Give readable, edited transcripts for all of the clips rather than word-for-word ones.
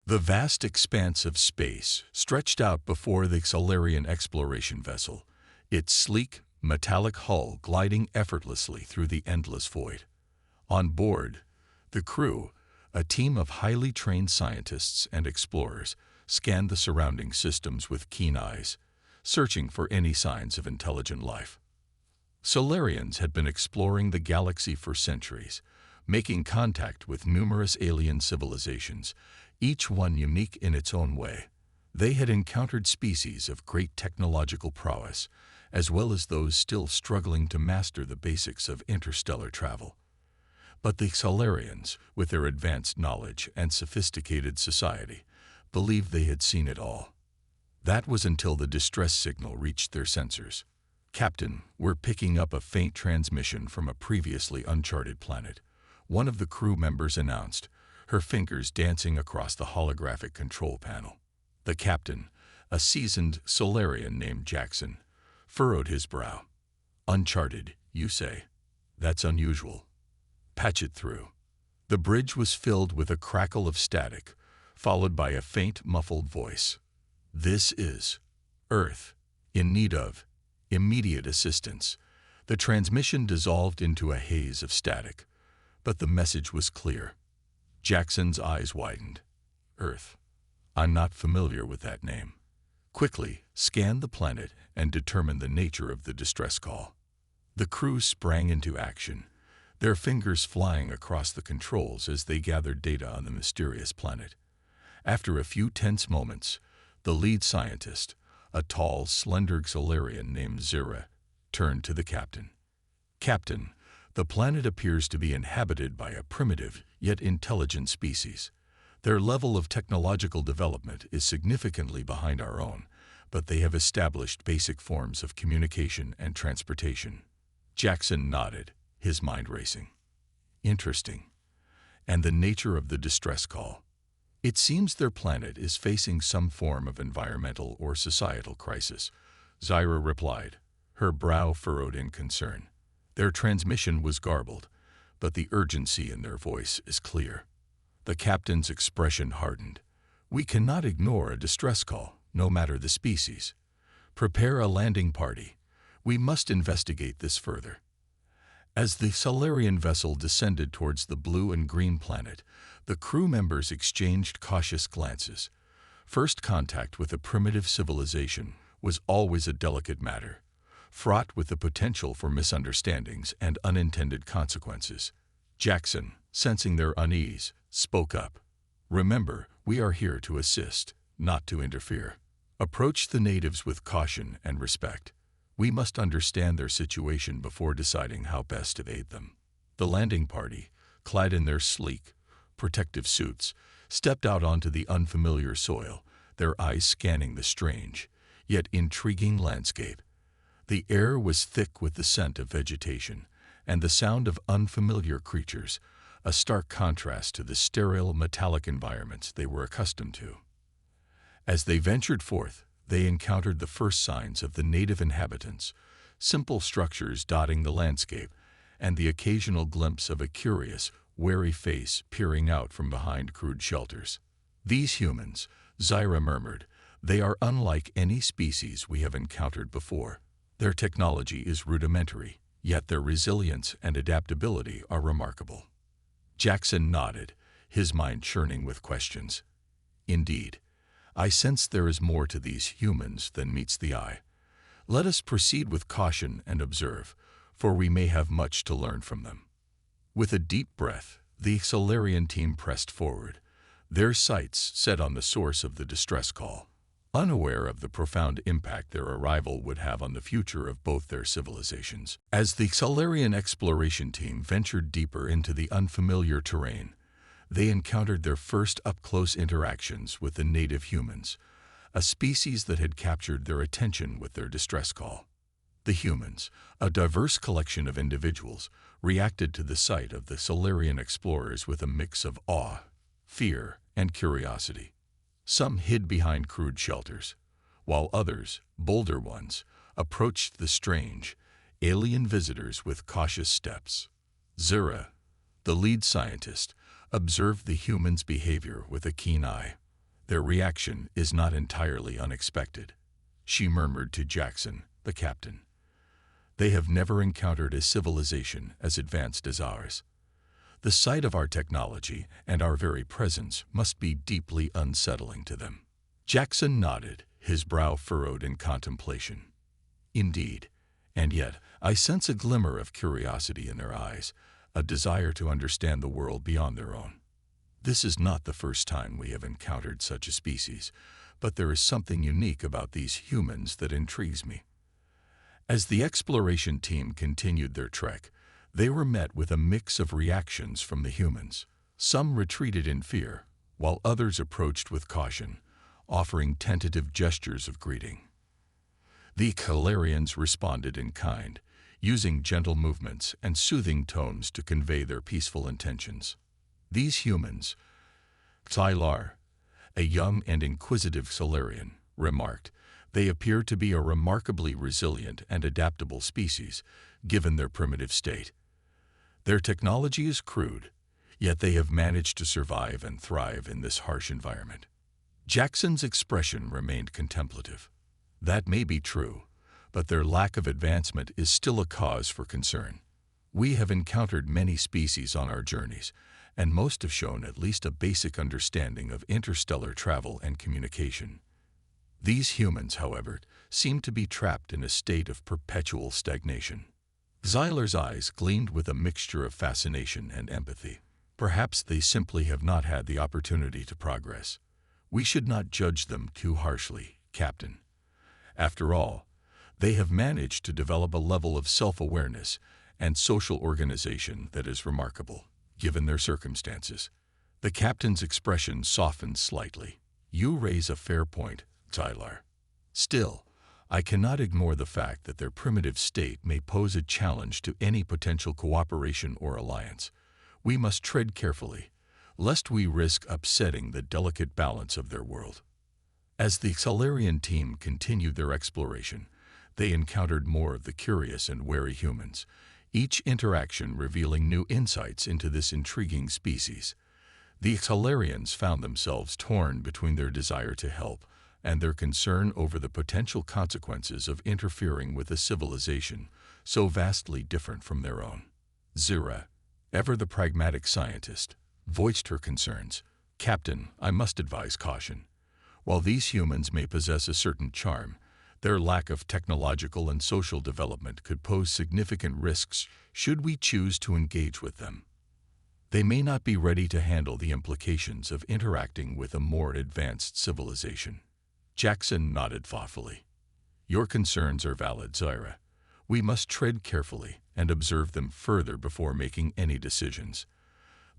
The vast expanse of space stretched out before the Solarian exploration vessel, its sleek, metallic hull gliding effortlessly through the endless void. On board, the crew, a team of highly trained scientists and explorers, scanned the surrounding systems with keen eyes, searching for any signs of intelligent life. Solarians had been exploring the galaxy for centuries, making contact with numerous alien civilizations, each one unique in its own way. They had encountered species of great technological prowess, as well as those still struggling to master the basics of interstellar travel. But the Solarians, with their advanced knowledge and sophisticated society, believed they had seen it all. That was until the distress signal reached their sensors. "Captain, we're picking up a faint transmission from a previously uncharted planet," one of the crew members announced, her fingers dancing across the holographic control panel. The captain, a seasoned Solarian named Jackson, furrowed his brow. "Uncharted, you say? That's unusual. Patch it through." The bridge was filled with a crackle of static, followed by a faint, muffled voice. "This is Earth, in need of immediate assistance." The transmission dissolved into a haze of static, but the message was clear. Jackson's eyes widened. "Earth? I'm not familiar with that name." Quickly, scan the planet and determine the nature of the distress call. The crew sprang into action, their fingers flying across the controls as they gathered data on the mysterious planet. After a few tense moments, the lead scientist, a tall, slender Solarian named Zira, turned to the captain. "Captain, the planet appears to be inhabited by a primitive yet intelligent species. Their level of technological development is significantly behind our own, but they have established basic forms of communication and transportation." Jackson nodded, his mind racing. "Interesting. And the nature of the distress call?" "It seems their planet is facing some form of environmental or societal crisis," Zyra replied, her brow furrowed in concern. "Their transmission was garbled, but the urgency in their voice is clear." The captain's expression hardened. "We cannot ignore a distress call, no matter the species. Prepare a landing party. We must investigate this further." As the Solarian vessel descended towards the blue and green planet, the crew members exchanged cautious glances. First contact with a primitive civilization was always a delicate matter, fraught with the potential for misunderstandings and unintended consequences. Jackson, sensing their unease, spoke up. "Remember, we are here to assist, not to interfere. Approach the natives with caution and respect. We must understand their situation before deciding how best to aid them." The landing party, clad in their sleek, protective suits, stepped out onto the unfamiliar soil, their eyes scanning the strange, yet intriguing landscape. The air was thick with the scent of vegetation and the sound of unfamiliar creatures, a stark contrast to the sterile, metallic environments they were accustomed to. As they ventured forth, they encountered the first signs of the native inhabitants, simple structures dotting the landscape, and the occasional glimpse of a curious, wary face peering out from behind crude shelters. "These humans," Zyra murmured, "they are unlike any species we have encountered before. Their technology is rudimentary, yet their resilience and adaptability are remarkable." Jackson nodded, his mind churning with questions. "Indeed, I sense there is more to these humans than meets the eye. Let us proceed with caution and observe, for we may have much to learn from them." With a deep breath, the Solarian team pressed forward, their sights set on the source of the distress call, unaware of the profound impact their arrival would have on the future of both their civilizations. As the Solarian exploration team ventured deeper into the unfamiliar terrain, they encountered their first up-close interactions with the native humans, a species that had captured their attention with their distress call. The humans, a diverse collection of individuals, reacted to the sight of the Solarian explorers with a mix of awe, fear, and curiosity. Some hid behind crude shelters, while others, bolder ones, approached the strange, alien visitors with cautious steps. Zira, the lead scientist, observed the humans' behavior with a keen eye. Their reaction is not entirely unexpected, she murmured to Jackson, the captain. They have never encountered a civilization as advanced as ours. The sight of our technology and our very presence must be deeply unsettling to them. Jackson nodded, his brow furrowed in contemplation. Indeed, and yet I sense a glimmer of curiosity in their eyes, a desire to understand the world beyond their own. This is not the first time we have encountered such a species, but there is something unique about these humans that intrigues me. As the exploration team continued their trek, they were met with a mix of reactions from the humans. Some retreated in fear, while others approached with caution, offering tentative gestures of greeting. The Calarians responded in kind, using gentle movements and soothing tones to convey their peaceful intentions. These humans, Xylar, a young and inquisitive Solarian, remarked, they appear to be a remarkably resilient and adaptable species, given their primitive state. Their technology is crude, yet they have managed to survive and thrive in this harsh environment. Jackson's expression remained contemplative. That may be true, but their lack of advancement is still a cause for concern. We have encountered many species on our journeys, and most have shown at least a basic understanding of interstellar travel and communication. These humans, however, seem to be trapped in a state of perpetual stagnation. Xylar's eyes gleamed with a mixture of fascination and empathy. Perhaps they simply have not had the opportunity to progress. We should not judge them too harshly, Captain. After all, they have managed to develop a level of self-awareness and social organization that is remarkable, given their circumstances. The captain's expression softened slightly. You raise a fair point, Xylar. Still, I cannot ignore the fact that their primitive state may pose a challenge to any potential cooperation or alliance. We must tread carefully, lest we risk upsetting the delicate balance of their world. As the Solarian team continued their exploration, they encountered more of the curious and wary humans, each interaction revealing new insights into this intriguing species. The Solarians found themselves torn between their desire to help and their concern over the potential consequences of interfering with a civilization so vastly different from their own. Zira, ever the pragmatic scientist, voiced her concerns. Captain, I must advise caution. While these humans may possess a certain charm, their lack of technological and social development could pose significant risks should we choose to engage with them. They may not be ready to handle the implications of interacting with a more advanced civilization. Jackson nodded thoughtfully. Your concerns are valid, Zyra. We must tread carefully and observe them further before making any decisions.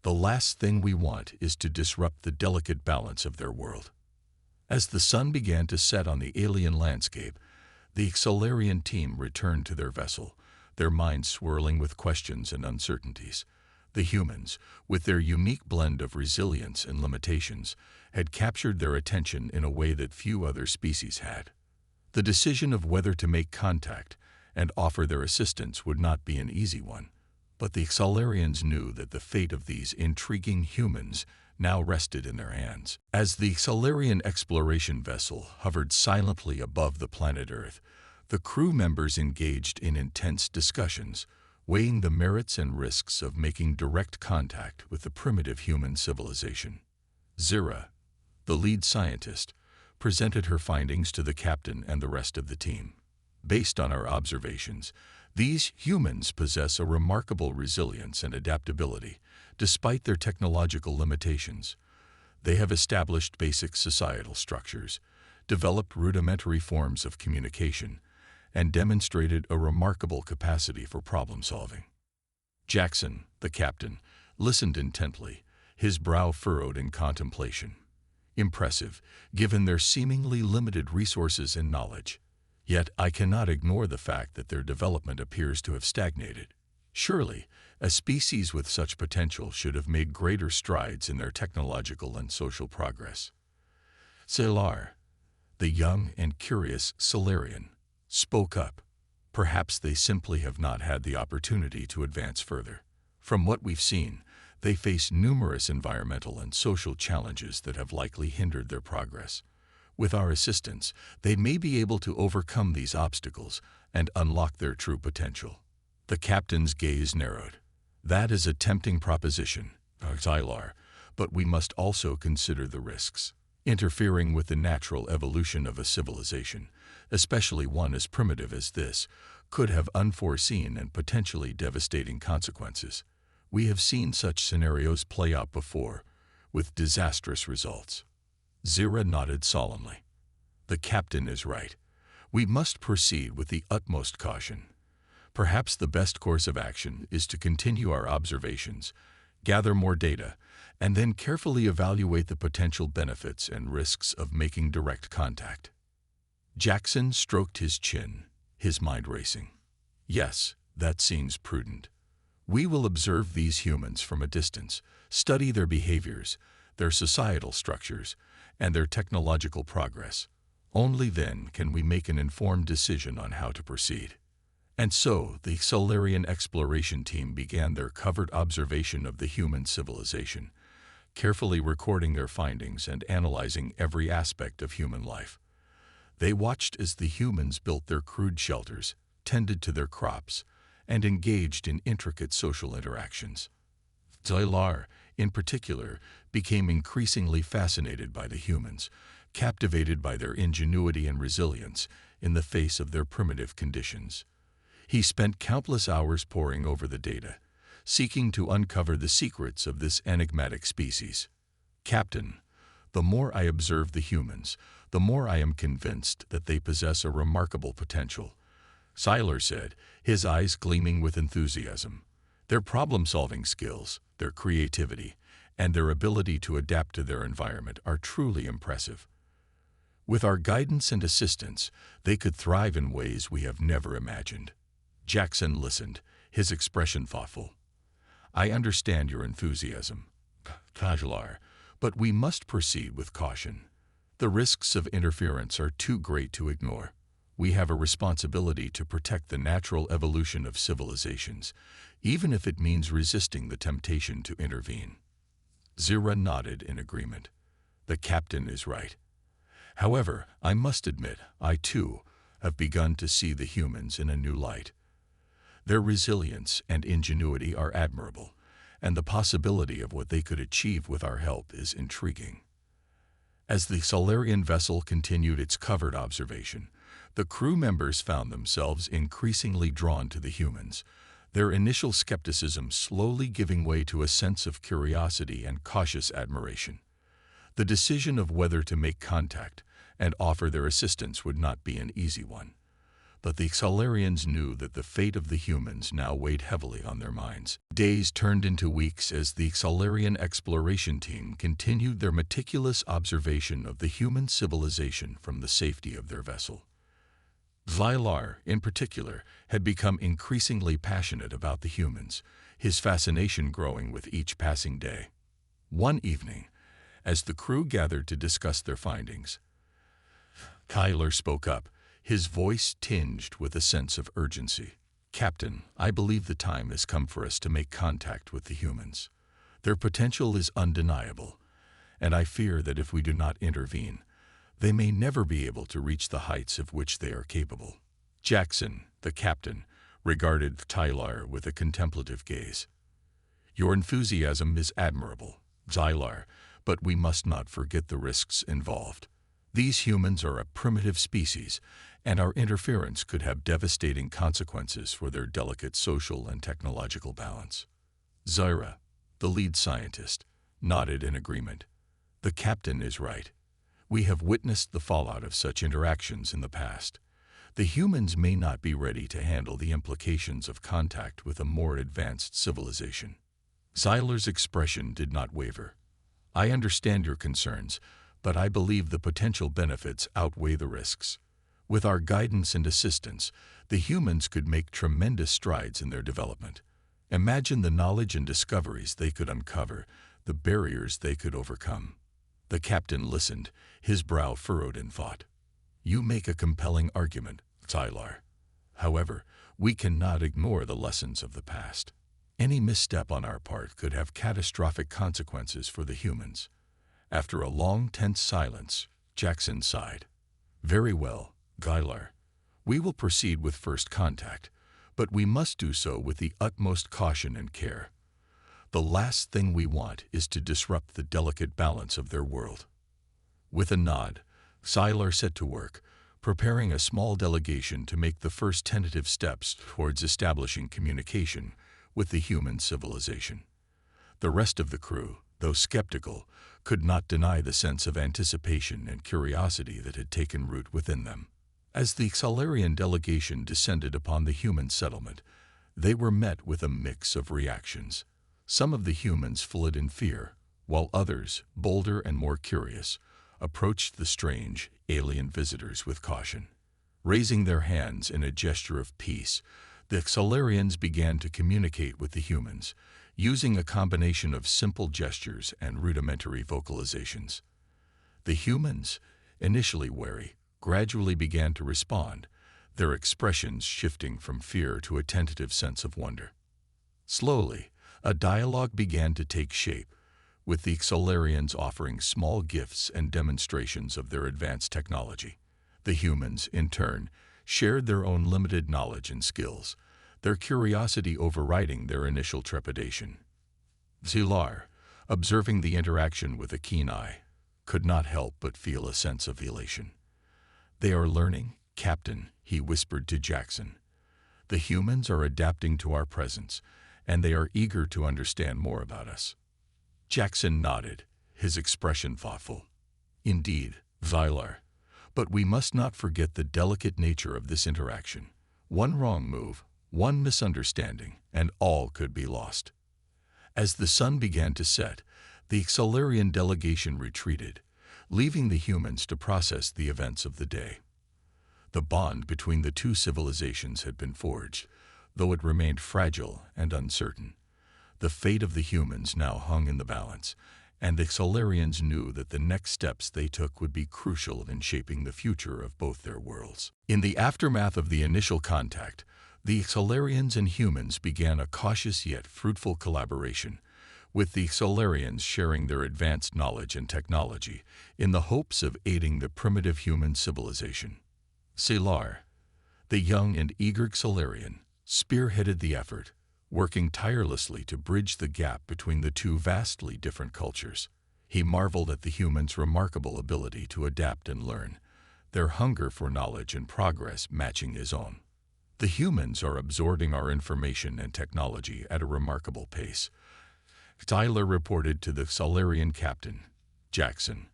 The last thing we want is to disrupt the delicate balance of their world. As the sun began to set on the alien landscape, the Solarian team returned to their vessel, their minds swirling with questions and uncertainties. The humans, with their unique blend of resilience and limitations, had captured their attention in a way that few other species had. The decision of whether to make contact and offer their assistance would not be an easy one, but the Solarians knew that the fate of these intriguing humans now rested in their hands. As the Solarian exploration vessel hovered silently above the planet Earth, the crew members engaged in intense discussions, weighing the merits and risks of making direct contact with the primitive human civilization. Zira, the lead scientist, presented her findings to the captain and the rest of the team. Based on our observations, these humans possess a remarkable resilience and adaptability, despite their technological limitations. They have established basic societal structures, developed rudimentary forms of communication, and demonstrated a remarkable capacity for problem-solving. Jackson, the captain, listened intently, his brow furrowed in contemplation. Impressive, given their seemingly limited resources and knowledge. Yet I cannot ignore the fact that their development appears to have stagnated. Surely, a species with such potential should have made greater strides in their technological and social progress. Xylar, the young and curious Solarian, spoke up. Perhaps they simply have not had the opportunity to advance further. From what we've seen, They face numerous environmental and social challenges that have likely hindered their progress. With our assistance, they may be able to overcome these obstacles and unlock their true potential. The captain's gaze narrowed. That is a tempting proposition, Xylar, but we must also consider the risks. Interfering with the natural evolution of a civilization, especially one as primitive as this, could have unforeseen and potentially devastating consequences. We have seen such scenarios play out before, with disastrous results. Zira nodded solemnly. The captain is right. We must proceed with the utmost caution. Perhaps the best course of action is to continue our observations, gather more data, and then carefully evaluate the potential benefits and risks of making direct contact. Jackson stroked his chin, his mind racing. Yes, that seems prudent. We will observe these humans from a distance, study their behaviors, their societal structures, and their technological progress. Only then can we make an informed decision on how to proceed. And so, the Solarian exploration team began their covert observation of the human civilization, carefully recording their findings and analyzing every aspect of human life. They watched as the humans built their crude shelters, tended to their crops, and engaged in intricate social interactions. Xylar, in particular, became increasingly fascinated by the humans, captivated by their ingenuity and resilience in the face of their primitive conditions. He spent countless hours poring over the data, seeking to uncover the secrets of this enigmatic species. Captain, the more I observe the humans, the more I am convinced that they possess a remarkable potential, Xylar said, his eyes gleaming with enthusiasm. Their problem-solving skills, their creativity, and their ability to adapt to their environment are truly impressive. With our guidance and assistance, they could thrive in ways we have never imagined. Jackson listened, his expression thoughtful. I understand your enthusiasm, Xylar, but we must proceed with caution. The risks of interference are too great to ignore. We have a responsibility to protect the natural evolution of civilizations, even if it means resisting the temptation to intervene. Zira nodded in agreement. The captain is right. However, I must admit, I too have begun to see the humans in a new light. Their resilience and ingenuity are admirable, and the possibility of what they could achieve with our help is intriguing. As the Solarian vessel continued its covert observation, the crew members found themselves increasingly drawn to the humans, their initial skepticism slowly giving way to a sense of curiosity and cautious admiration. The decision of whether to make contact and offer their assistance would not be an easy one. But the Solarians knew that the fate of the humans now weighed heavily on their minds. Days turned into weeks as the Solarian exploration team continued their meticulous observation of the human civilization from the safety of their vessel. Xylar, in particular, had become increasingly passionate about the humans, his fascination growing with each passing day. One evening, as the crew gathered to discuss their findings, Xylar spoke up, his voice tinged with a sense of urgency. Captain, I believe the time has come for us to make contact with the humans. Their potential is undeniable, and I fear that if we do not intervene, they may never be able to reach the heights of which they are capable. Jackson, the captain, regarded Xylar with a contemplative gaze. Your enthusiasm is admirable, Xylar, but we must not forget the risks involved. These humans are a primitive species, and our interference could have devastating consequences for their delicate social and technological balance. Zira, the lead scientist, nodded in agreement. The captain is right. We have witnessed the fallout of such interactions in the past. The humans may not be ready to handle the implications of contact with a more advanced civilization. Xylar's expression did not waver. I understand your concerns, but I believe the potential benefits outweigh the risks. With our guidance and assistance, the humans could make tremendous strides in their development. Imagine the knowledge and discoveries they could uncover, the barriers they could overcome. The captain listened, his brow furrowed in thought. You make a compelling argument, Xylar. However, we cannot ignore the lessons of the past. Any misstep on our part could have catastrophic consequences for the humans. After a long, tense silence, Jackson sighed. Very well, Gylar. We will proceed with first contact, but we must do so with the utmost caution and care. The last thing we want is to disrupt the delicate balance of their world. With a nod, Gylar set to work, preparing a small delegation to make the first tentative steps towards establishing communication with the human civilization. The rest of the crew, though skeptical, could not deny the sense of anticipation and curiosity that had taken root within them. As the Xalarian delegation descended upon the human settlement, they were met with a mix of reactions. Some of the humans fled in fear, while others, bolder and more curious, approached the strange, alien visitors with caution. Raising their hands in a gesture of peace, the Xalarians began to communicate with the humans, using a combination of simple gestures and rudimentary vocalizations. The humans, initially wary, gradually began to respond, their expressions shifting from fear to a tentative sense of wonder. Slowly, a dialogue began to take shape, with the Xalarians offering small gifts and demonstrations of their advanced technology. The humans, in turn, shared their own limited knowledge and skills, their curiosity overriding their initial trepidation. Gylar, observing the interaction with a keen eye, could not help but feel a sense of elation. "They are learning, Captain," he whispered to Jackson. "The humans are adapting to our presence, and they are eager to understand more about us." Jackson nodded, his expression thoughtful. "Indeed, Gylar, but we must not forget the delicate nature of this interaction. One wrong move, one misunderstanding, and all could be lost." As the sun began to set, the Xalarian delegation retreated, leaving the humans to process the events of the day. The bond between the two civilizations had been forged, though it remained fragile and uncertain. The fate of the humans now hung in the balance, and the Xalarians knew that the next steps they took would be crucial in shaping the future of both their worlds. In the aftermath of the initial contact, the Xalarians and humans began a cautious yet fruitful collaboration, with the Xalarians sharing their advanced knowledge and technology in the hopes of aiding the primitive human civilization. Gylar, the young and eager Xalarian, spearheaded the effort, working tirelessly to bridge the gap between the two vastly different cultures. He marveled at the humans' remarkable ability to adapt and learn, their hunger for knowledge and progress matching his own. "The humans are absorbing our information and technology at a remarkable pace," Gylar reported to the Xalarian captain, Jackson.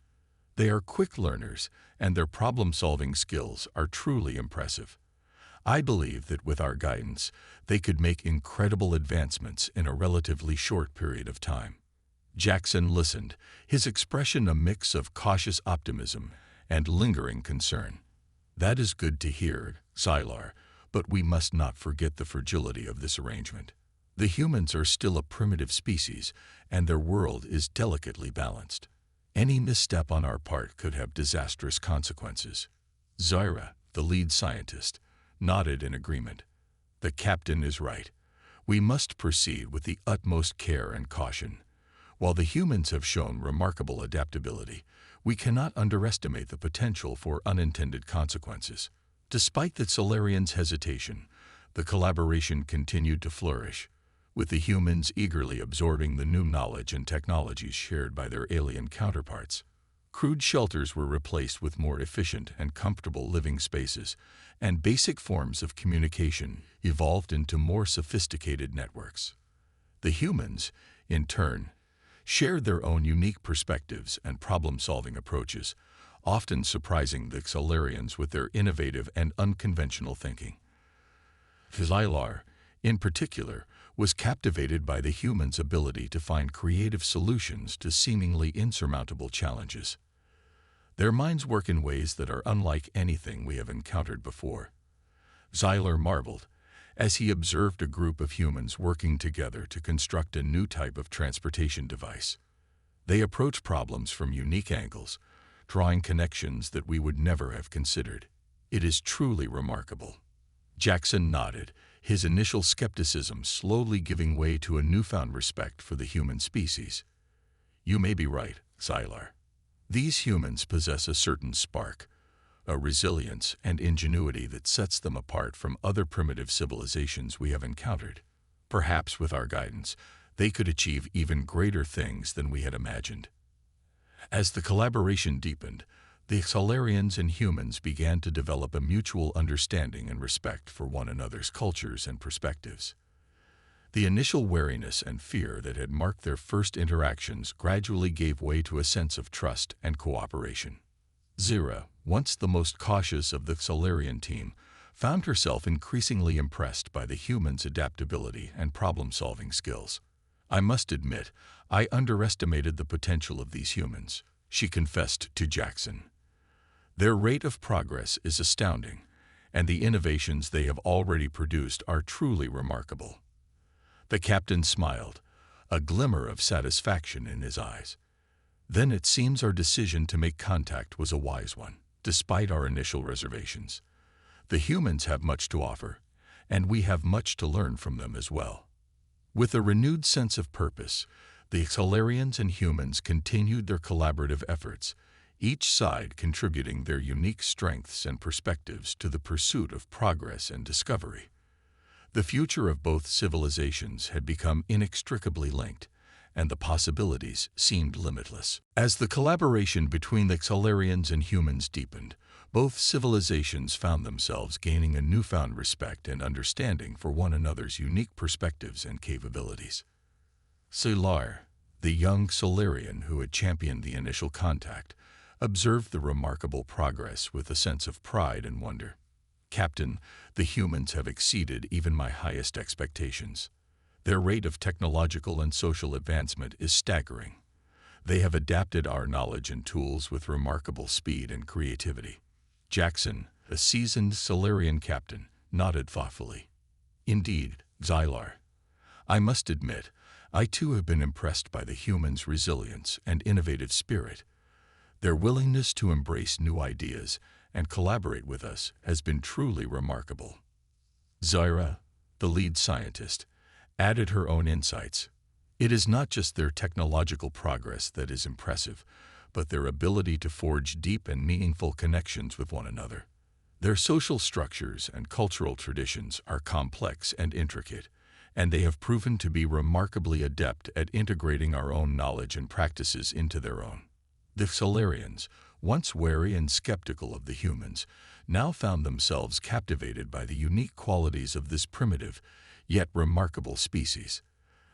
"They are quick learners, and their problem-solving skills are truly impressive. I believe that with our guidance, they could make incredible advancements in a relatively short period of time." Jackson listened, his expression a mix of cautious optimism and lingering concern. "That is good to hear, Gylar, but we must not forget the fragility of this arrangement. The humans are still a primitive species, and their world is delicately balanced. Any misstep on our part could have disastrous consequences." Zyra, the lead scientist, nodded in agreement. "The captain is right. We must proceed with the utmost care and caution. While the humans have shown remarkable adaptability, we cannot underestimate the potential for unintended consequences." Despite the Xalarians' hesitation, the collaboration continued to flourish, with the humans eagerly absorbing the new knowledge and technologies shared by their alien counterparts. Crude shelters were replaced with more efficient and comfortable living spaces, and basic forms of communication evolved into more sophisticated networks. The humans, in turn, shared their own unique perspectives and problem-solving approaches, often surprising the Xalarians with their innovative and unconventional thinking. Gylar, in particular, was captivated by the humans' ability to find creative solutions to seemingly insurmountable challenges. Their minds work in ways that are unlike anything we have encountered before. Gylar marveled as he observed a group of humans working together to construct a new type of transportation device. They approach problems from unique angles, drawing connections that we would never have considered. "It is truly remarkable." Jackson nodded, his initial skepticism slowly giving way to a newfound respect for the human species. You may be right, Xylar. These humans possess a certain spark, a resilience and ingenuity that sets them apart from other primitive civilizations we have encountered. Perhaps with our guidance, they could achieve even greater things than we had imagined. As the collaboration deepened, the Xylarians and humans began to develop a mutual understanding and respect for one another's cultures and perspectives. The initial wariness and fear that had marked their first interactions gradually gave way to a sense of trust and cooperation. Zira, once the most cautious of the Xylarian team, found herself increasingly impressed by the humans' adaptability and problem-solving skills. I must admit, I underestimated the potential of these humans, she confessed to Jackson. Their rate of progress is astounding, and the innovations they have already produced are truly remarkable. The captain smiled, a glimmer of satisfaction in his eyes. Then it seems our decision to make contact was a wise one, despite our initial reservations. The humans have much to offer, and we have much to learn from them as well. With a renewed sense of purpose, the Xylarians and humans continued their collaborative efforts, each side contributing their unique strengths and perspectives to the pursuit of progress and discovery. The future of both civilizations had become inextricably linked, and the possibilities seemed limitless. As the collaboration between the Xylarians and humans deepened, both civilizations found themselves gaining a newfound respect and understanding for one another's unique perspectives and capabilities. Xylar, the young Xylarian who had championed the initial contact, observed the remarkable progress with a sense of pride and wonder. Captain, the humans have exceeded even my highest expectations. Their rate of technological and social advancement is staggering. They have adapted our knowledge and tools with remarkable speed and creativity. Jackson, a seasoned Xylarian captain, nodded thoughtfully. Indeed, Xylar. I must admit, I too have been impressed by the humans' resilience and innovative spirit. Their willingness to embrace new ideas and collaborate with us has been truly remarkable. Zyra, the lead scientist, added her own insights. It is not just their technological progress that is impressive, but their ability to forge deep and meaningful connections with one another. Their social structures and cultural traditions are complex and intricate, and they have proven to be remarkably adept at integrating our own knowledge and practices into their own. The Xylarians, once wary and skeptical of the humans, now found themselves captivated by the unique qualities of this primitive, yet remarkable species.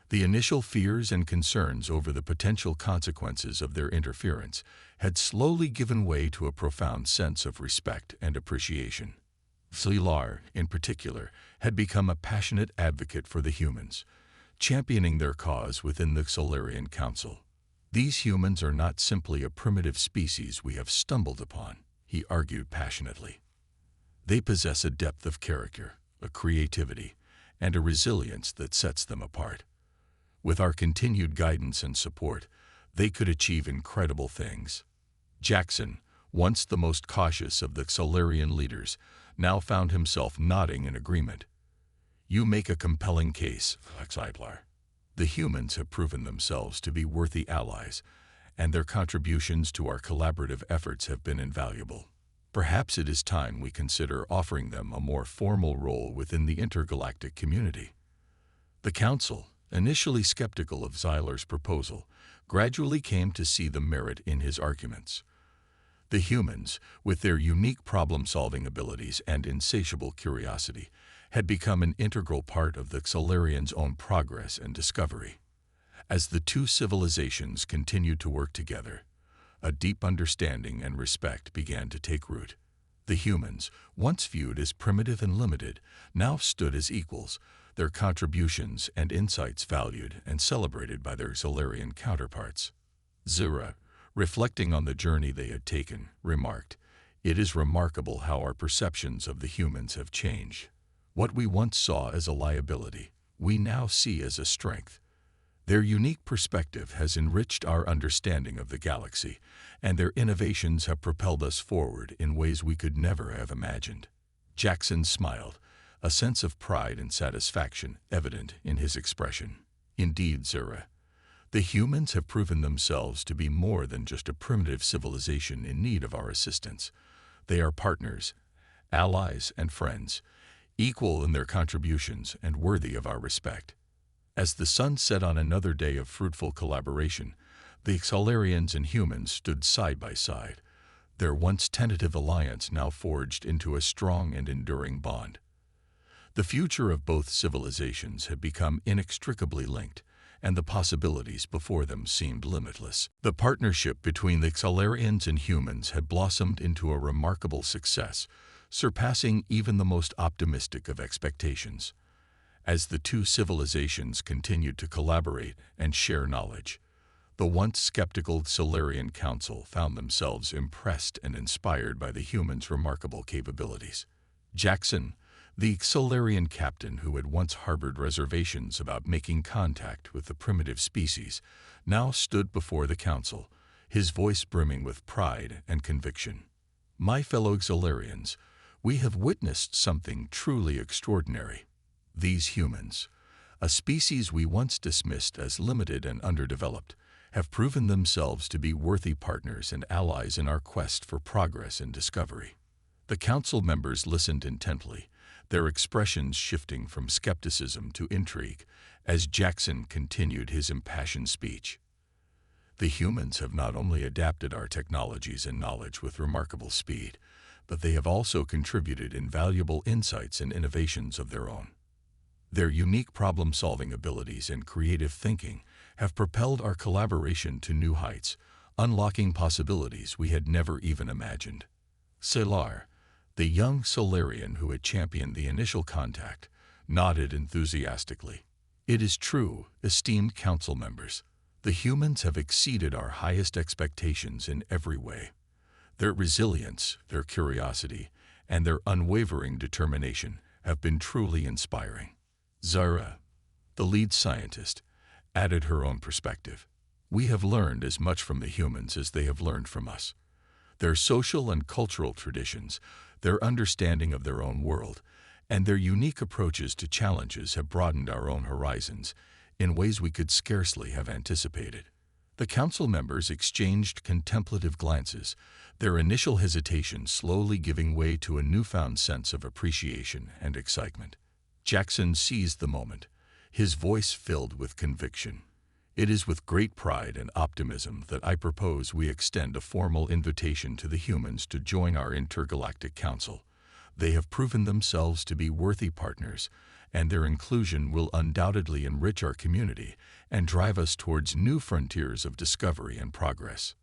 The initial fears and concerns over the potential consequences of their interference had slowly given way to a profound sense of respect and appreciation. Xylar, in particular, had become a passionate advocate for the humans, championing their cause within the Xylarian Council. These humans are not simply a primitive species we have stumbled upon, he argued passionately. They possess a depth of character, a creativity, and a resilience that sets them apart. With our continued guidance and support, they could achieve incredible things. Jackson, once the most cautious of the Xylarian leaders, now found himself nodding in agreement. You make a compelling case, Xylar. The humans have proven themselves to be worthy allies, and their contributions to our collaborative efforts have been invaluable. Perhaps it is time we consider offering them a more formal role within the intergalactic community. The Council, initially skeptical of Xylar's proposal, gradually came to see the merit in his arguments. The humans, with their unique problem-solving abilities and insatiable curiosity, had become an integral part of the Xylarians' own progress and discovery. As the two civilizations continued to work together, a deep understanding and respect began to take root. The humans, once viewed as primitive and limited, now stood as equals, their contributions and insights valued and celebrated by their Xylarian counterparts. Zura, reflecting on the journey they had taken, remarked, "It is remarkable how our perceptions of the humans have changed. What we once saw as a liability, we now see as a strength. Their unique perspective has enriched our understanding of the galaxy, and their innovations have propelled us forward in ways we could never have imagined." Jackson smiled, a sense of pride and satisfaction evident in his expression. Indeed, Zura, the humans have proven themselves to be more than just a primitive civilization in need of our assistance. They are partners, allies, and friends, equal in their contributions and worthy of our respect. As the sun set on another day of fruitful collaboration, the Xalarians and humans stood side by side, their once tentative alliance now forged into a strong and enduring bond. The future of both civilizations had become inextricably linked, and the possibilities before them seemed limitless. The partnership between the Xalarians and humans had blossomed into a remarkable success, surpassing even the most optimistic of expectations. As the two civilizations continued to collaborate and share knowledge, the once skeptical Xalarian Council found themselves impressed and inspired by the humans' remarkable capabilities. Jackson, the Xalarian captain who had once harbored reservations about making contact with the primitive species, now stood before the council, his voice brimming with pride and conviction. "My fellow Xalarians, we have witnessed something truly extraordinary. These humans, a species we once dismissed as limited and underdeveloped, have proven themselves to be worthy partners and allies in our quest for progress and discovery." The council members listened intently, their expressions shifting from skepticism to intrigue as Jackson continued his impassioned speech. "The humans have not only adapted our technologies and knowledge with remarkable speed, but they have also contributed invaluable insights and innovations of their own. Their unique problem-solving abilities and creative thinking have propelled our collaboration to new heights, unlocking possibilities we had never even imagined." Salar, the young Xalarian who had championed the initial contact, nodded enthusiastically. "It is true, esteemed council members. The humans have exceeded our highest expectations in every way. Their resilience, their curiosity, and their unwavering determination have been truly inspiring." Zara, the lead scientist, added her own perspective. "We have learned as much from the humans as they have learned from us. Their social and cultural traditions, their understanding of their own world, and their unique approaches to challenges have broadened our own horizons in ways we could scarcely have anticipated." The council members exchanged contemplative glances, their initial hesitation slowly giving way to a newfound sense of appreciation and excitement. Jackson seized the moment, his voice filled with conviction. "It is with great pride and optimism that I propose we extend a formal invitation to the humans to join our Intergalactic Council. They have proven themselves to be worthy partners, and their inclusion will undoubtedly enrich our community and drive us towards new frontiers of discovery and progress."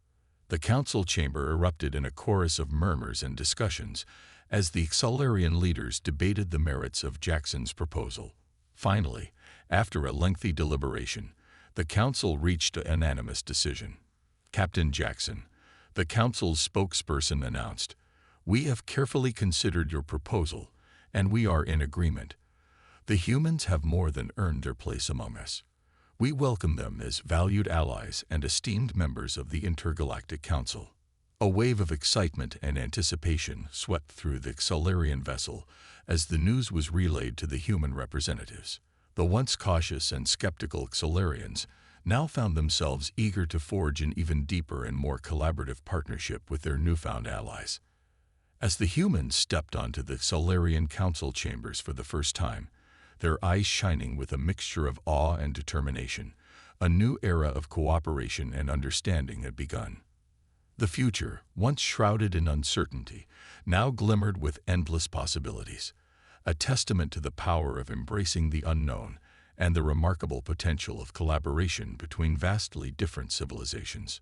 The council chamber erupted in a chorus of murmurs and discussions as the Xalarian leaders debated the merits of Jackson's proposal. Finally, after a lengthy deliberation, the council reached a unanimous decision. Captain Jackson, the council's spokesperson, announced, "We have carefully considered your proposal, and we are in agreement. The humans have more than earned their place among us. We welcome them as valued allies and esteemed members of the Intergalactic Council." A wave of excitement and anticipation swept through the Xalarian vessel as the news was relayed to the human representatives. The once cautious and skeptical Xalarians now found themselves eager to forge an even deeper and more collaborative partnership with their newfound allies. As the humans stepped onto the Xalarian council chambers for the first time, their eyes shining with a mixture of awe and determination, a new era of cooperation and understanding had begun. The future, once shrouded in uncertainty, now glimmered with endless possibilities, a testament to the power of embracing the unknown and the remarkable potential of collaboration between vastly different civilizations.